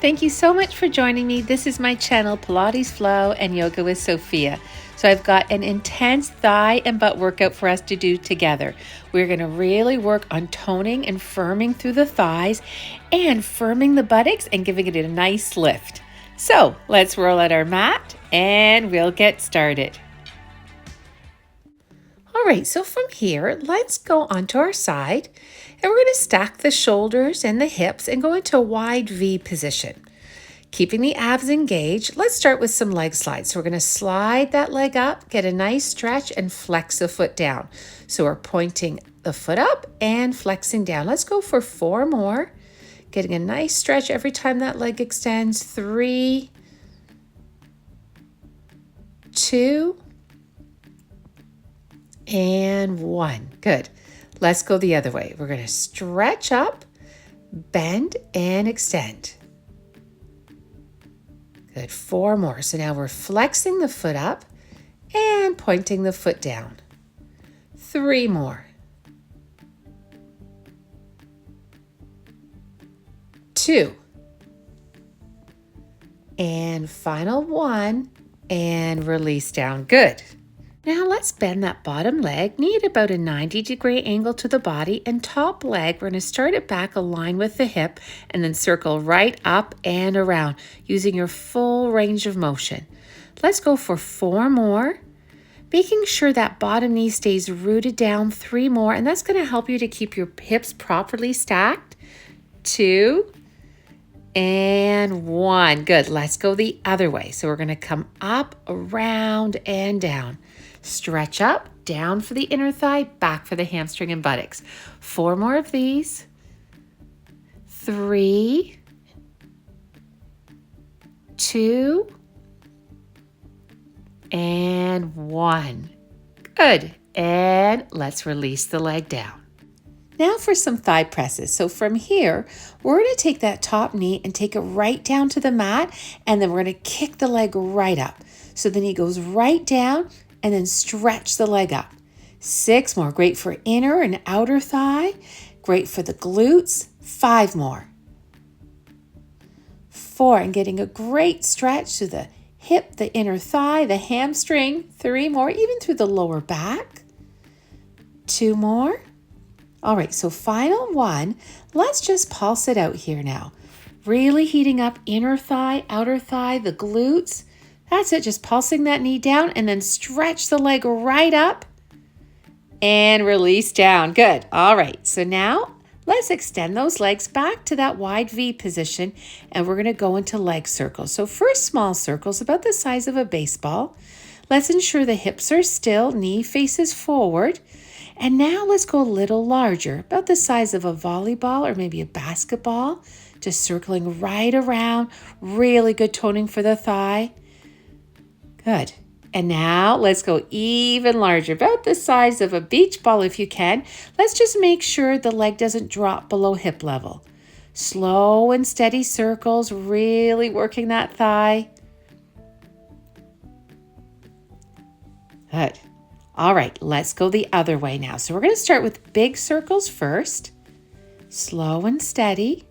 Thank you so much for joining me. This is my channel, Pilates Flow and Yoga with Sophia. So I've got an intense thigh and butt workout for us to do together. We're going to really work on toning and firming through the thighs and firming the buttocks and giving it a nice lift. So let's roll out our mat and we'll get started. All right, so from here, let's go onto our side and we're going to stack the shoulders and the hips and go into a wide V position. Keeping the abs engaged, let's start with some leg slides. So we're going to slide that leg up, get a nice stretch, and flex the foot down. So we're pointing the foot up and flexing down. Let's go for 4 more. Getting a nice stretch every time that leg extends. 3, 2, and 1. Good. Let's go the other way. We're going to stretch up, bend, and extend. Good. 4 more. So now we're flexing the foot up and pointing the foot down. 3 more. 2. And final 1. And release down. Good. Now let's bend that bottom leg, knee at about a 90-degree angle to the body, and top leg, we're going to start it back aligned with the hip and then circle right up and around using your full range of motion. Let's go for 4 more, making sure that bottom knee stays rooted down. 3 more, and that's going to help you to keep your hips properly stacked. 2 and 1. Good. Let's go the other way. So we're going to come up, around, and down. Stretch up, down for the inner thigh, back for the hamstring and buttocks. 4 more of these. 3, 2, and 1. Good. And let's release the leg down. Now for some thigh presses. So from here, we're going to take that top knee and take it right down to the mat, and then we're going to kick the leg right up. So the knee goes right down, and then stretch the leg up. 6 more. Great for inner and outer thigh. Great for the glutes. 5 more. 4, and getting a great stretch to the hip, the inner thigh, the hamstring. 3 more, even through the lower back. 2 more. All right, so final 1. Let's just pulse it out here now. Really heating up inner thigh, outer thigh, the glutes. That's it, just pulsing that knee down and then stretch the leg right up and release down. Good. All right, so now let's extend those legs back to that wide V position and we're going to go into leg circles. So first, small circles about the size of a baseball. Let's ensure the hips are still, knee faces forward. And now let's go a little larger, about the size of a volleyball or maybe a basketball, just circling right around. Really good toning for the thigh. Good. And now let's go even larger, about the size of a beach ball if you can. Let's just make sure the leg doesn't drop below hip level. Slow and steady circles, really working that thigh. Good. All right, let's go the other way now. So we're going to start with big circles first. Slow and steady.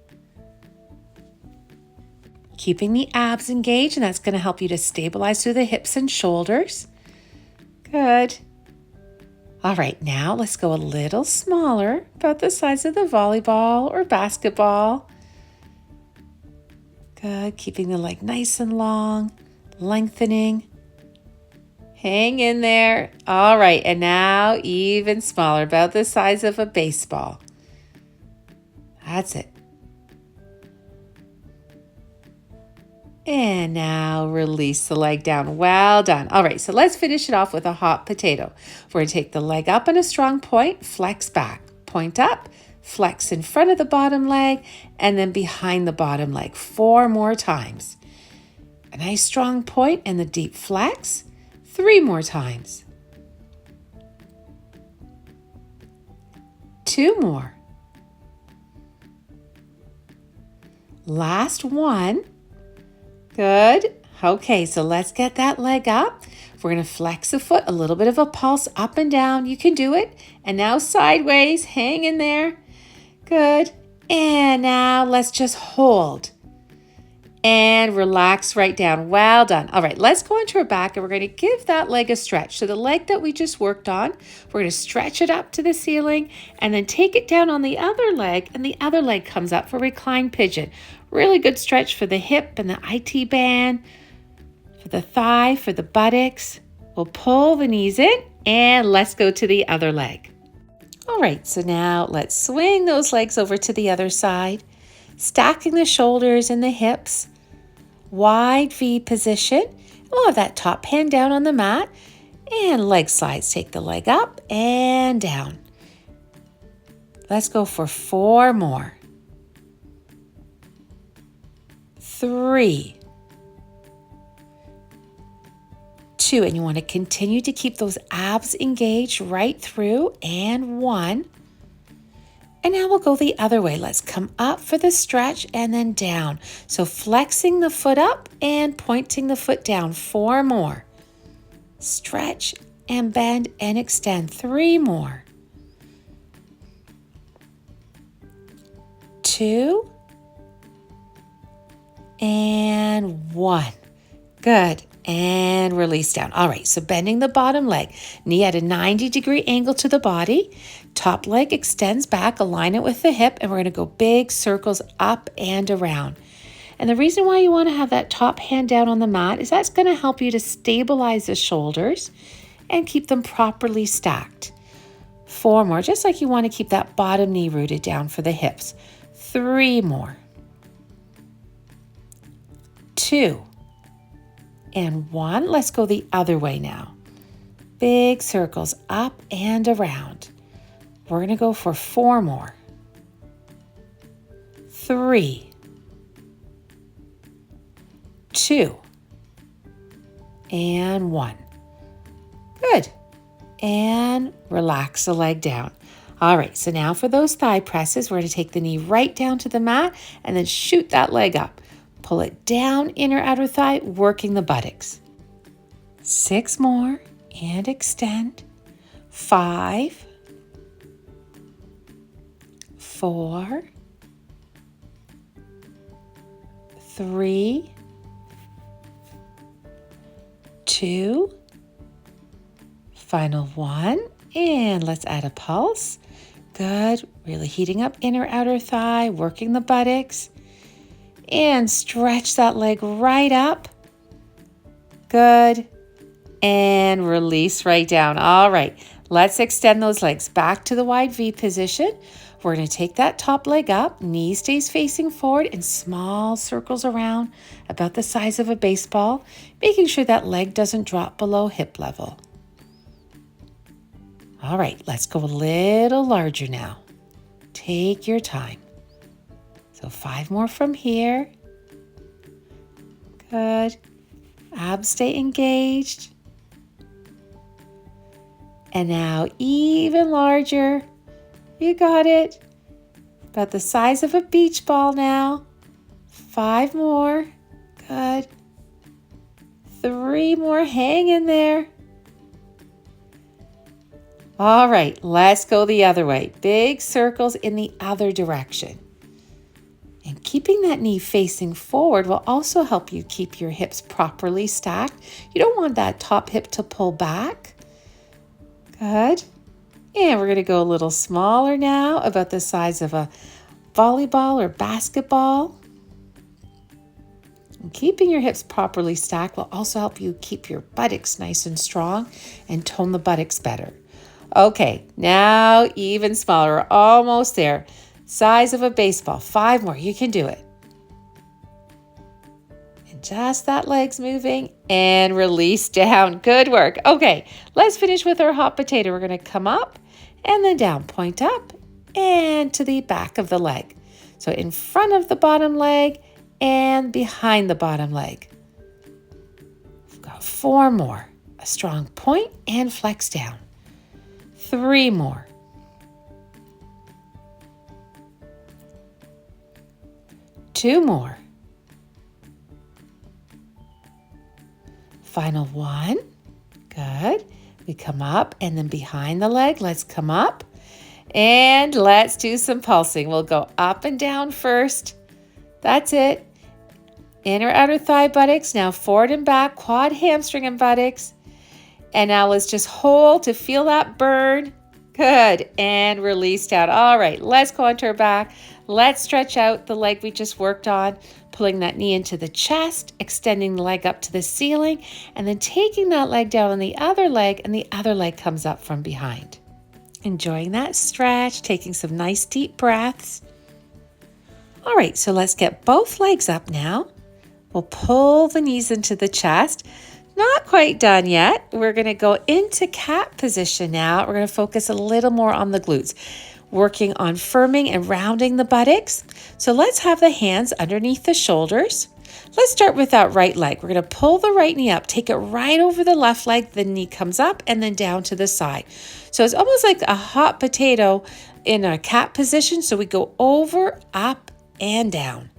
Keeping the abs engaged, and that's going to help you to stabilize through the hips and shoulders. Good. All right, now let's go a little smaller, about the size of the volleyball or basketball. Good, keeping the leg nice and long, lengthening. Hang in there. All right, and now even smaller, about the size of a baseball. That's it. And now release the leg down. Well done. All right, so let's finish it off with a hot potato. We're going to take the leg up in a strong point, flex back, point up, flex in front of the bottom leg, and then behind the bottom leg. 4 more times. A nice strong point and the deep flex. 3 more times. 2 more. Last 1. Good. Okay, so let's get that leg up. We're going to flex the foot, a little bit of a pulse up and down. You can do it. And now sideways, hang in there. Good. And now let's just hold. and relax right down. Well done. All right, let's go onto our back and we're going to give that leg a stretch. So the leg that we just worked on, we're going to stretch it up to the ceiling and then take it down on the other leg, and the other leg comes up for reclined pigeon. Really good stretch for the hip and the IT band, for the thigh, for the buttocks. We'll pull the knees in and let's go to the other leg. All right, so now let's swing those legs over to the other side, stacking the shoulders and the hips, wide V position. We'll have that top hand down on the mat and leg slides. Take the leg up and down. Let's go for 4 more. 3, 2, and you want to continue to keep those abs engaged right through, and 1. And now we'll go the other way. Let's come up for the stretch and then down. So flexing the foot up and pointing the foot down. 4 more. Stretch and bend and extend. 3 more. 2 and 1. Good. And release down. All right, so bending the bottom leg, knee at a 90-degree angle to the body. Top leg extends back, align it with the hip, and we're going to go big circles up and around. And the reason why you want to have that top hand down on the mat is that's going to help you to stabilize the shoulders and keep them properly stacked. 4 more, just like you want to keep that bottom knee rooted down for the hips. 3 more. 2 and 1. Let's go the other way now. Big circles up and around. We're going to go for 4 more. 3, 2, and 1. Good. And relax the leg down. All right, so now for those thigh presses, we're going to take the knee right down to the mat and then shoot that leg up. Pull it down, inner outer thigh, working the buttocks. 6 more and extend. 5, 4, 3, 2, final 1, and let's add a pulse. Good, really heating up inner outer thigh, working the buttocks. And stretch that leg right up. Good. And release right down. All right, let's extend those legs back to the wide V position. We're going to take that top leg up, knee stays facing forward in small circles around, about the size of a baseball, making sure that leg doesn't drop below hip level. All right, let's go a little larger now. Take your time. So 5 more from here. Good. Abs stay engaged. And now even larger. You got it. About the size of a beach ball now. 5 more. Good. 3 more. Hang in there. All right, let's go the other way. Big circles in the other direction. And keeping that knee facing forward will also help you keep your hips properly stacked. You don't want that top hip to pull back. Good. And we're going to go a little smaller now, about the size of a volleyball or basketball. And keeping your hips properly stacked will also help you keep your buttocks nice and strong and tone the buttocks better. Okay, now even smaller. We're almost there. Size of a baseball. 5 more. You can do it. And just that leg's moving and release down. Good work. Okay, let's finish with our hot potato. We're going to come up and then down. Point up and to the back of the leg. So in front of the bottom leg and behind the bottom leg. We've got 4 more. A strong point and flex down. 3 more. 2 more. Final 1. Good. We come up and then behind the leg. Let's come up and let's do some pulsing. We'll go up and down first. That's it. Inner outer thigh buttocks. Now forward and back, quad, hamstring, and buttocks. And now let's just hold to feel that burn. Good. And release down. All right, let's go onto our back. Let's stretch out the leg we just worked on, pulling that knee into the chest, extending the leg up to the ceiling, and then taking that leg down on the other leg, and the other leg comes up from behind. Enjoying that stretch, taking some nice deep breaths. All right, so let's get both legs up now. We'll pull the knees into the chest. Not quite done yet. We're going to go into cat position now. We're going to focus a little more on the glutes, working on firming and rounding the buttocks. So let's have the hands underneath the shoulders. Let's start with that right leg. We're going to pull the right knee up, take it right over the left leg, the knee comes up and then down to the side. So it's almost like a hot potato in a cat position. So we go over, up, and down.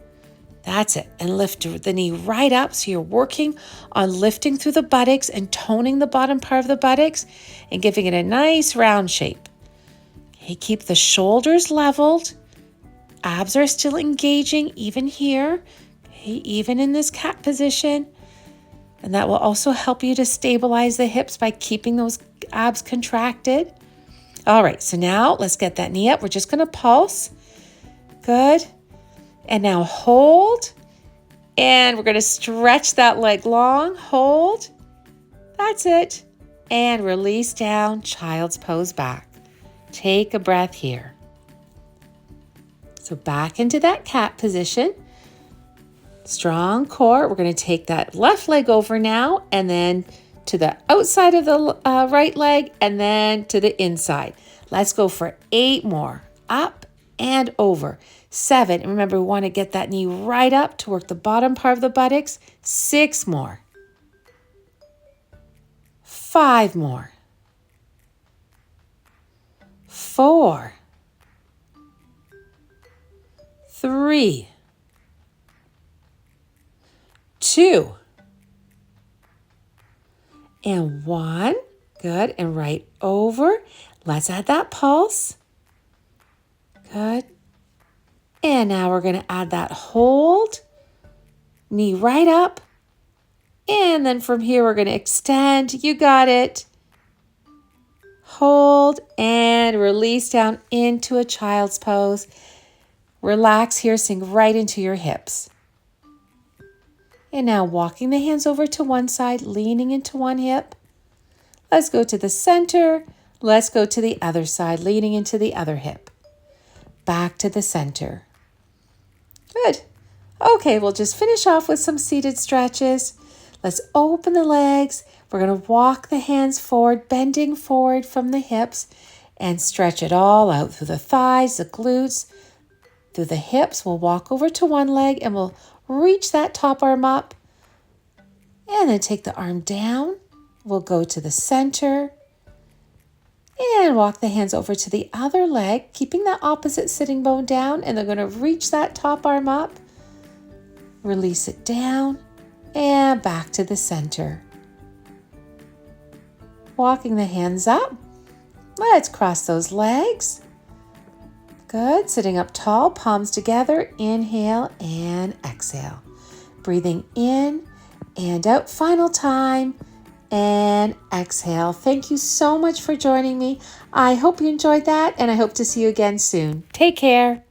That's it. And lift the knee right up. So you're working on lifting through the buttocks and toning the bottom part of the buttocks and giving it a nice round shape. Okay, keep the shoulders leveled. Abs are still engaging even here, okay, even in this cat position. And that will also help you to stabilize the hips by keeping those abs contracted. All right, so now let's get that knee up. We're just going to pulse. Good. And now hold, and we're going to stretch that leg long, hold, that's it, and release down, child's pose back. Take a breath here. So back into that cat position, strong core. We're going to take that left leg over now, and then to the outside of the right leg, and then to the inside. Let's go for 8 more, up and over. 7, and remember, we want to get that knee right up to work the bottom part of the buttocks. 6 more. 5 more. 4. 3. 2. And 1. Good, and right over. Let's add that pulse. Good. And now we're going to add that hold, knee right up. And then from here, we're going to extend. You got it. Hold and release down into a child's pose. Relax here, sink right into your hips. And now walking the hands over to one side, leaning into one hip. Let's go to the center. Let's go to the other side, leaning into the other hip. Back to the center. Good. Okay, we'll just finish off with some seated stretches. Let's open the legs. We're going to walk the hands forward, bending forward from the hips, and stretch it all out through the thighs, the glutes, through the hips. We'll walk over to one leg and we'll reach that top arm up. And then take the arm down. We'll go to the center. And walk the hands over to the other leg, keeping that opposite sitting bone down. And they're going to reach that top arm up. Release it down. And back to the center. Walking the hands up. Let's cross those legs. Good. Sitting up tall, palms together. Inhale and exhale. Breathing in and out. Final time. And exhale. Thank you so much for joining me. I hope you enjoyed that, and I hope to see you again soon. Take care.